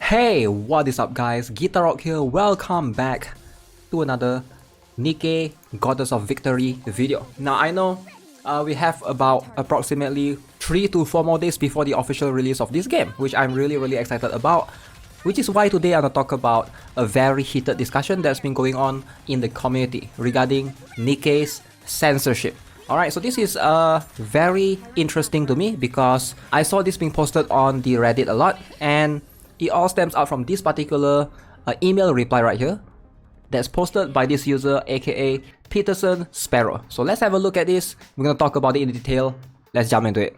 Hey, what is up guys? GuitarRock here, welcome back to another Nikke Goddess of Victory video. Now I know we have about approximately 3 to 4 more days before the official release of this game, which I'm really excited about. Which is why today I'm gonna talk about a very heated discussion that's been going on in the community regarding Nikke's censorship. Alright, so this is very interesting to me because I saw this being posted on the Reddit a lot, and it all stems out from this particular email reply right here that's posted by this user, aka Peterson Sparrow. So let's have a look at this. We're gonna talk about it in detail. Let's jump into it.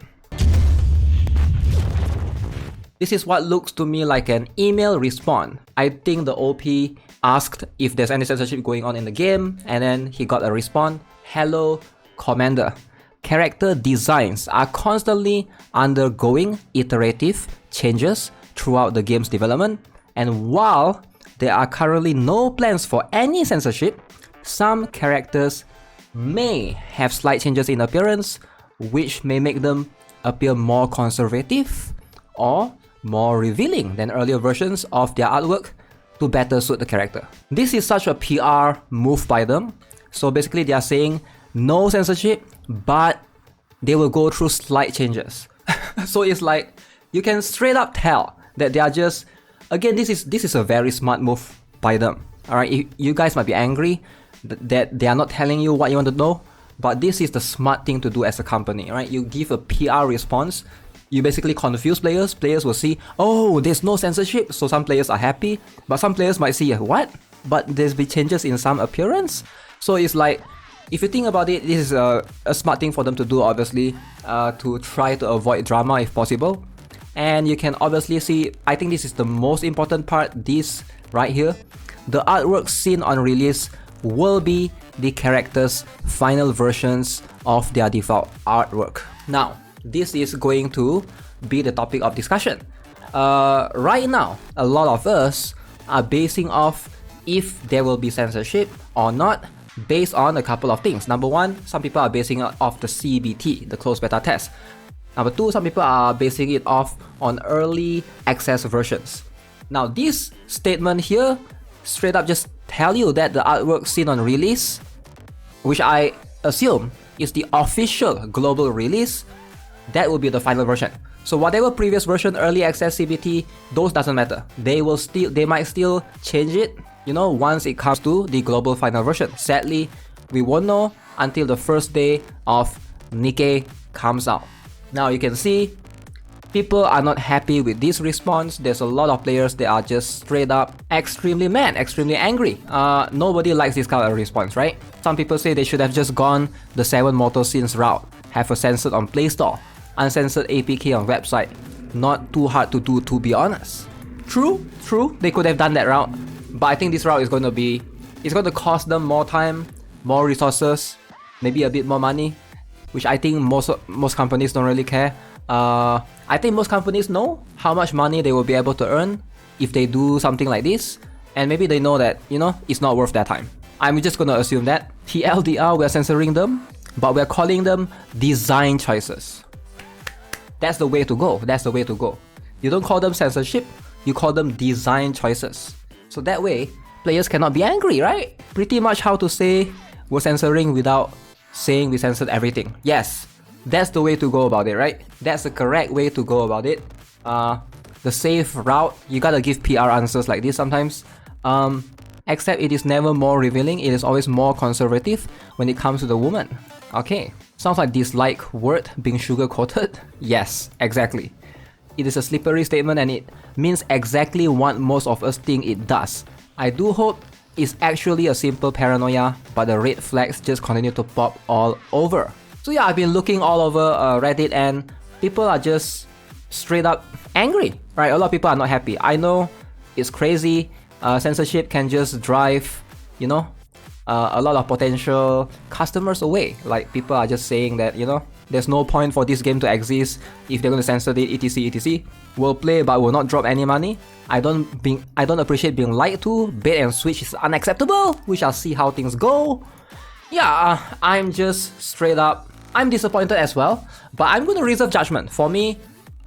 This is what looks to me like an email response. I think the OP asked if there's any censorship going on in the game, and then he got a response. Hello, Commander. Character designs are constantly undergoing iterative changes throughout the game's development, and while there are currently no plans for any censorship, some characters may have slight changes in appearance, which may make them appear more conservative or more revealing than earlier versions of their artwork to better suit the character. This is such a PR move by them. So basically they are saying no censorship, but they will go through slight changes. So it's like you can straight up tell that they are just, again, this is a very smart move by them. Alright, you guys might be angry that they are not telling you what you want to know, but this is the smart thing to do as a company, right? You give a PR response, you basically confuse players. Players will see, oh, there's no censorship, so some players are happy, but some players might see, what? But there's been changes in some appearance? So it's like, if you think about it, this is a smart thing for them to do, obviously, to try to avoid drama if possible. And you can obviously see, I think this is the most important part, this right here. The artwork seen on release will be the characters' final versions of their default artwork. Now, this is going to be the topic of discussion. Right now, a lot of us are basing off if there will be censorship or not based on a couple of things. Number one, some people are basing it off the CBT, the closed beta test. Number two, some people are basing it off on early access versions. Now this statement here straight up just tell you that the artwork seen on release, which I assume is the official global release, that will be the final version. So whatever previous version, early access, CBT, those doesn't matter. They might still change it, you know, once it comes to the global final version. Sadly, we won't know until the first day of Nikke comes out. Now you can see people are not happy with this response. There's a lot of players that are just straight up extremely mad, extremely angry. Nobody likes this kind of response, right? Some people say they should have just gone the 7 mortal sins route, have a censored on Play Store, uncensored APK on website. Not too hard to do, to be honest. True, they could have done that route, but I think this route is going to be, it's going to cost them more time, more resources, maybe a bit more money, which I think most companies don't really care. I think most companies know how much money they will be able to earn if they do something like this, and maybe they know that, you know, it's not worth their time. I'm just gonna assume that TLDR, we're censoring them, but we're calling them design choices. That's the way to go. That's the way to go. You don't call them censorship, you call them design choices. So that way, players cannot be angry, right? Pretty much how to say we're censoring without saying we censored everything. Yes, that's the way to go about it, right? That's the correct way to go about it. The safe route, you gotta give PR answers like this sometimes. Except it is never more revealing, it is always more conservative when it comes to the woman. Okay, sounds like dislike word being sugar-coated? Yes, exactly. It is a slippery statement and it means exactly what most of us think it does. I do hope it's actually a simple paranoia, but the red flags just continue to pop all over. So yeah, I've been looking all over Reddit and people are just straight up angry, right? A lot of people are not happy. I know it's crazy. Censorship can just drive, you know, a lot of potential customers away. Like people are just saying that, you know, there's no point for this game to exist if they're going to censor it, etc. We'll play but will not drop any money. I don't appreciate being lied to. Bait and switch is unacceptable. We shall see how things go. Yeah, I'm just straight up, I'm disappointed as well, but I'm going to reserve judgment. For me,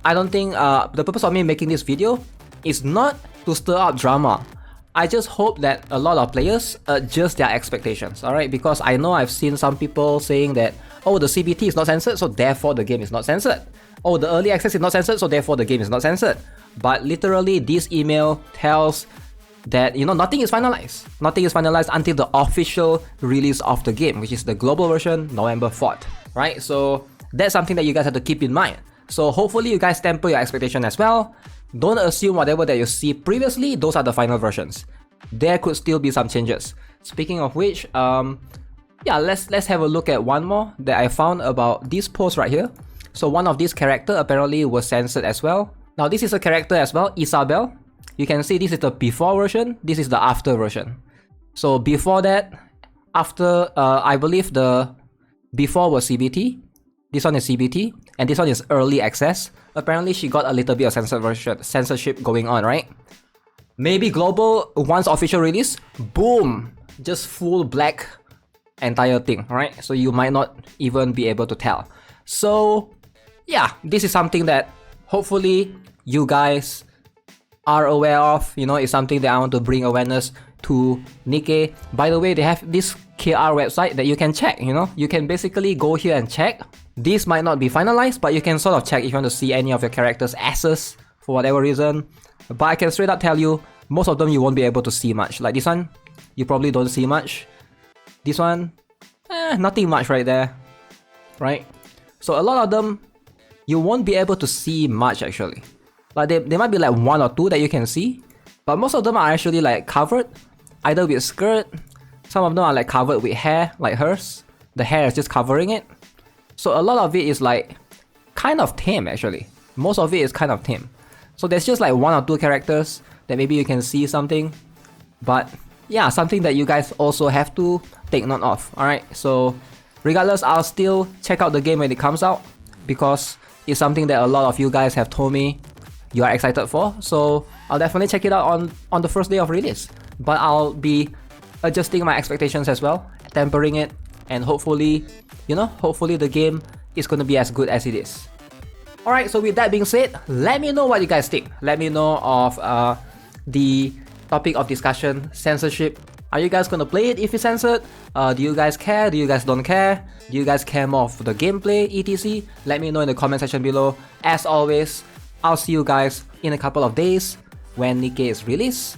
I don't think the purpose of me making this video is not to stir up drama. I just hope that a lot of players adjust their expectations, alright? Because I know I've seen some people saying that, oh, the CBT is not censored, so therefore the game is not censored. Oh, the early access is not censored, so therefore the game is not censored. But literally, this email tells that, you know, nothing is finalized. Nothing is finalized until the official release of the game, which is the global version, November 4th, right? So that's something that you guys have to keep in mind. So hopefully you guys temper your expectation as well. Don't assume whatever that you see previously, those are the final versions. There could still be some changes. Speaking of which, yeah, let's have a look at one more that I found about this post right here. So one of these character apparently was censored as well. Now this is a character as well, Isabel. You can see this is the before version, this is the after version. So before that, after, I believe the before was CBT, this one is CBT, and this one is early access. Apparently she got a little bit of censorship going on, right? Maybe global, once official release, boom, just full black entire thing, right? So you might not even be able to tell. So yeah, this is something that hopefully you guys are aware of. You know, it's something that I want to bring awareness to Nikke. By the way, they have this KR website that you can check, you know. You can basically go here and check. This might not be finalized, but you can sort of check if you want to see any of your characters' asses for whatever reason. But I can straight up tell you, most of them you won't be able to see much. Like this one, you probably don't see much. This one, nothing much right there, right? So a lot of them, you won't be able to see much actually. Like there might be like one or two that you can see, but most of them are actually like covered, either with skirt. Some of them are like covered with hair, like hers. The hair is just covering it. So a lot of it is like kind of tame actually. Most of it is kind of tame. So there's just like one or two characters that maybe you can see something. But yeah, something that you guys also have to take note of. Alright, so regardless, I'll still check out the game when it comes out, because it's something that a lot of you guys have told me you are excited for. So I'll definitely check it out on the first day of release. But I'll be adjusting my expectations as well, tempering it, and hopefully, you know, hopefully the game is going to be as good as it is. Alright, so with that being said, let me know what you guys think. Let me know of the topic of discussion, censorship. Are you guys gonna play it if it's censored? Do you guys care? Do you guys don't care? Do you guys care more for the gameplay, etc? Let me know in the comment section below. As always, I'll see you guys in a couple of days when Nikke is released.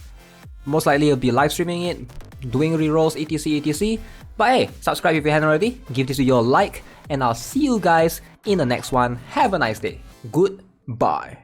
Most likely I'll be live streaming it, doing rerolls, etc. But hey, subscribe if you haven't already, give this video a like, and I'll see you guys in the next one. Have a nice day. Goodbye.